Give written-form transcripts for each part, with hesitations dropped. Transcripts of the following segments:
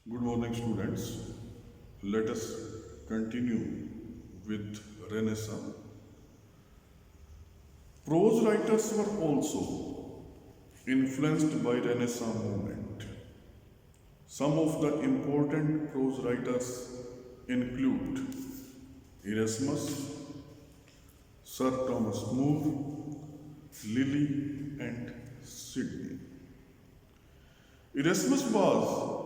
Good morning, students. Let us continue with Renaissance. Prose writers were also influenced by Renaissance movement. Some of the important prose writers include Erasmus, Sir Thomas More, Lilly, and Sidney. Erasmus was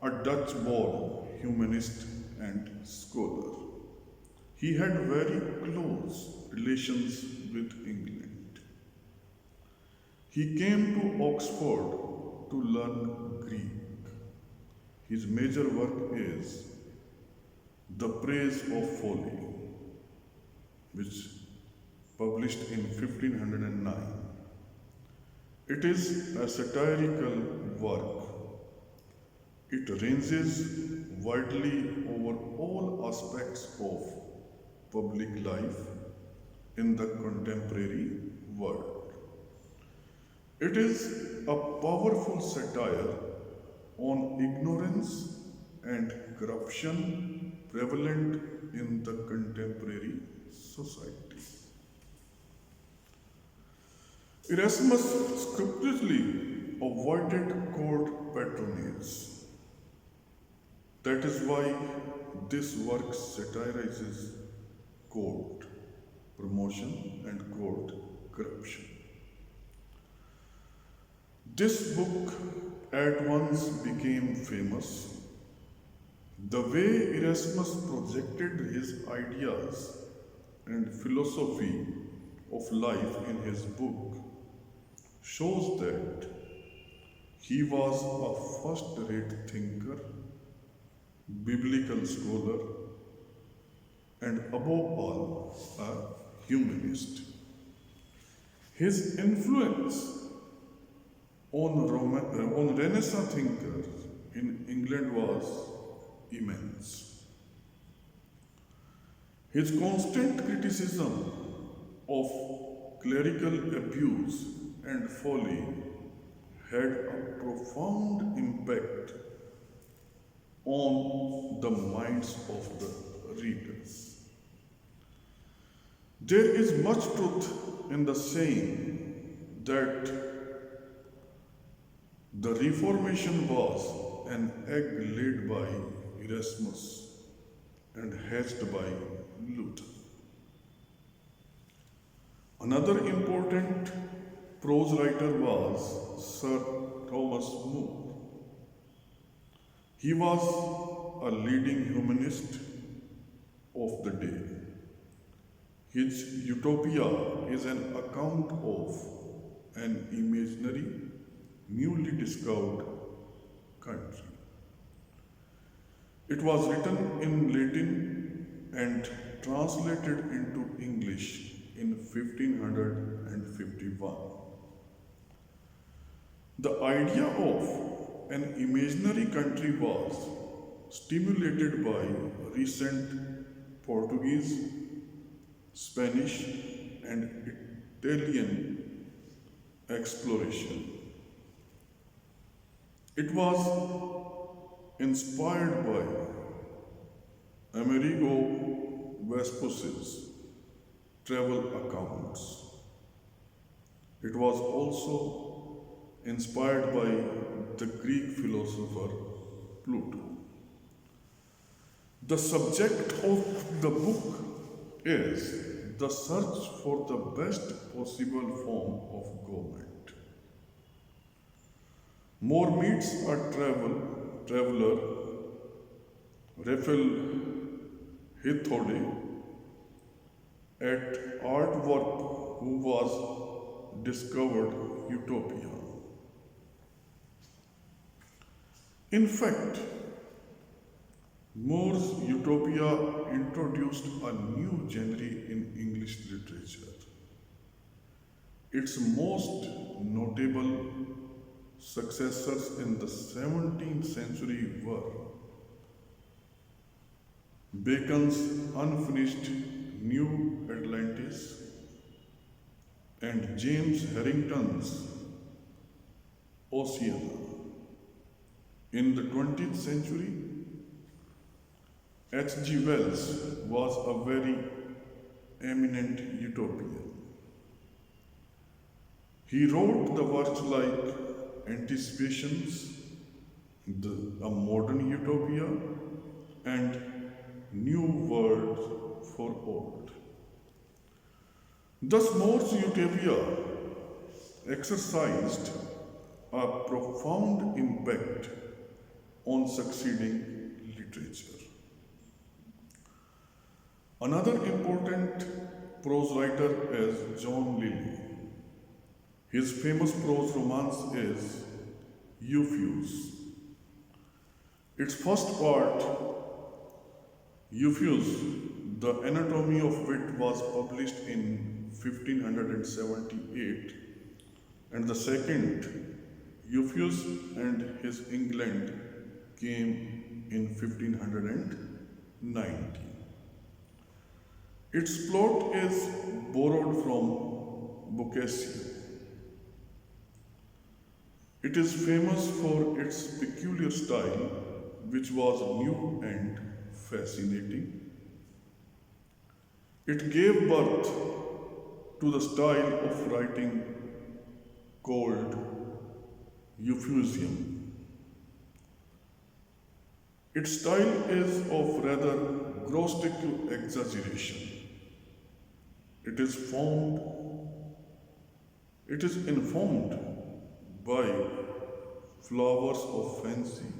a Dutch born humanist and scholar. He had very close relations with England. He came to Oxford to learn Greek. His major work is The Praise of Folly, which published in 1509. It is a satirical work. It ranges widely over all aspects of public life in the contemporary world. It is a powerful satire on ignorance and corruption prevalent in the contemporary society. Erasmus scrupulously avoided court patronage. That is why this work satirizes court promotion and court corruption. This book at once became famous. The way Erasmus projected his ideas and philosophy of life in his book shows that he was a first-rate thinker, biblical scholar, and above all, a humanist. His influence on Renaissance thinkers in England was immense. His constant criticism of clerical abuse and folly had a profound impact on the minds of the readers. There is much truth in the saying that the Reformation was an egg laid by Erasmus and hatched by Luther. Another important prose writer was Sir Thomas More. He was a leading humanist of the day. His Utopia is an account of an imaginary, newly discovered country. It was written in Latin and translated into English in 1551. The idea of an imaginary country was stimulated by recent Portuguese, Spanish, and Italian exploration. It was inspired by Amerigo Vespucci's travel accounts. It was also inspired by the Greek philosopher Plato. The subject of the book is the search for the best possible form of government. More meets a traveler, Raphael Hithode, at Antwerp, who was discovered Utopia. In fact, More's Utopia introduced a new genre in English literature. Its most notable successors in the 17th century were Bacon's Unfinished New Atlantis and James Harrington's Oceana. In the 20th century, H.G. Wells was a very eminent utopian. He wrote the works like Anticipations, A Modern Utopia, and New World for Old. Thus, More's utopia exercised a profound impact on succeeding literature. Another important prose writer is John Lyly. His famous prose romance is Euphues. Its first part, Euphues, The Anatomy of Wit, was published in 1578, and the second, Euphues and His England, came in 1590. Its plot is borrowed from Boccaccio. It is famous for its peculiar style, which was new and fascinating. It gave birth to the style of writing called Euphuesian. Its style is of rather grotesque exaggeration. It is informed by flowers of fancy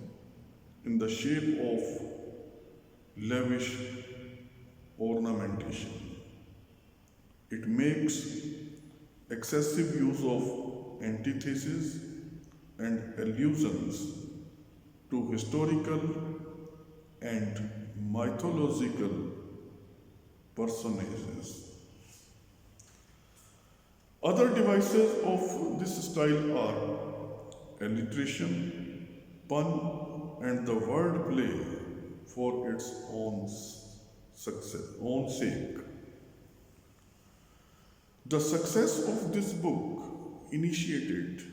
in the shape of lavish ornamentation. It makes excessive use of antitheses and allusions to historical and mythological personages. Other devices of this style are alliteration, pun, and the word play for its own sake. The success of this book initiated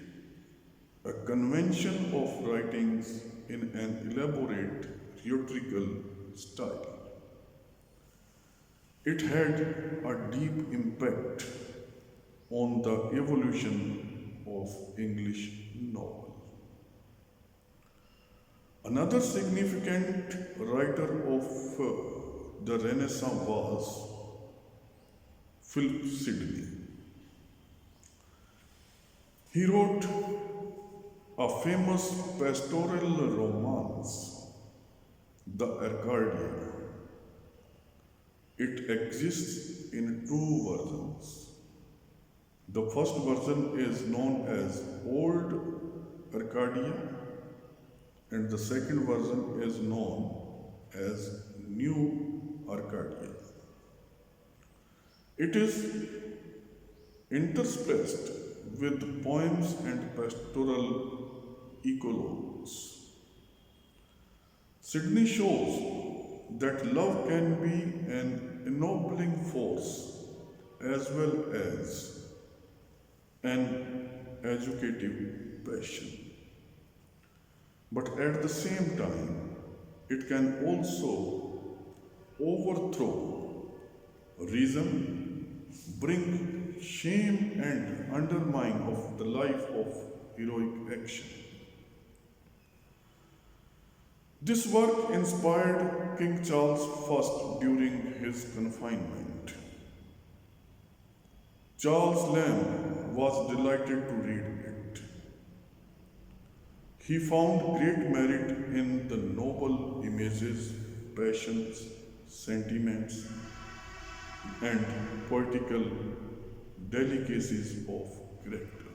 a convention of writings in an elaborate rhetorical style. It had a deep impact on the evolution of English novel. Another significant writer of the Renaissance was Philip Sidney. He wrote a famous pastoral romance, The Arcadia. It exists in two versions. The first version is known as Old Arcadia, and the second version is known as New Arcadia. It is interspersed with poems and pastoral eclogues. Sidney shows that love can be an ennobling force as well as an educative passion. But at the same time, it can also overthrow reason, bring shame and undermine of the life of heroic action. This work inspired King Charles I during his confinement. Charles Lamb was delighted to read it. He found great merit in the noble images, passions, sentiments, and poetical delicacies of character,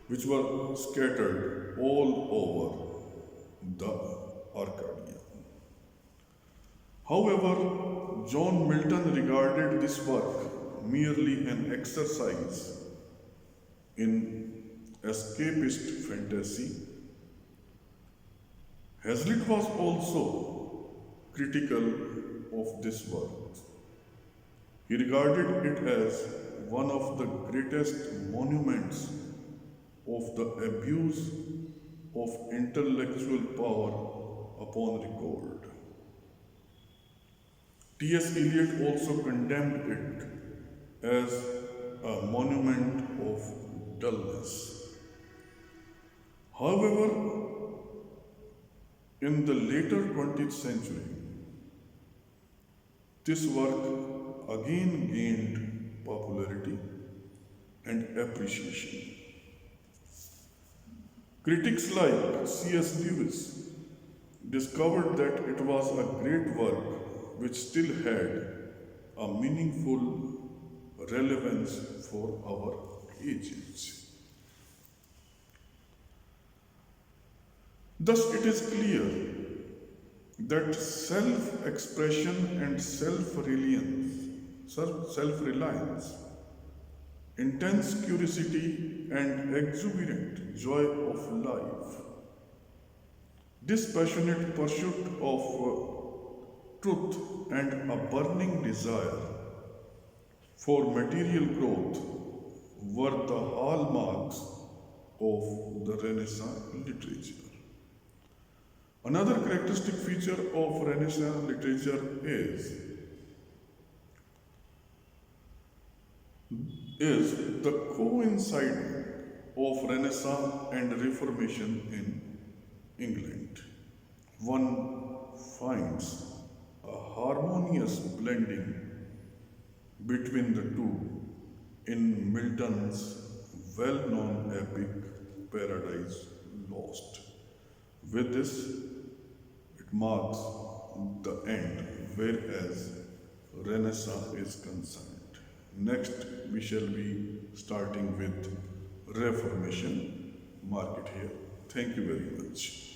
which were scattered all over the Arcadia. However, John Milton regarded this work merely an exercise in escapist fantasy. Hazlitt was also critical of this work. He regarded it as one of the greatest monuments of the abuse of intellectual power upon record. T.S. Eliot also condemned it as a monument of dullness. However, in the later 20th century, this work again gained popularity and appreciation. Critics like C.S. Lewis discovered that it was a great work which still had a meaningful relevance for our ages. Thus, it is clear that self expression and self reliance, intense curiosity, and exuberant joy of life, dispassionate pursuit of truth, and a burning desire for material growth were the hallmarks of the Renaissance literature. Another characteristic feature of Renaissance literature is the coinciding of Renaissance and Reformation in England. One finds a harmonious blending between the two in Milton's well-known epic Paradise Lost. With this, it marks the end, whereas Renaissance is concerned. Next, we shall be starting with Reformation. Mark it here. Thank you very much.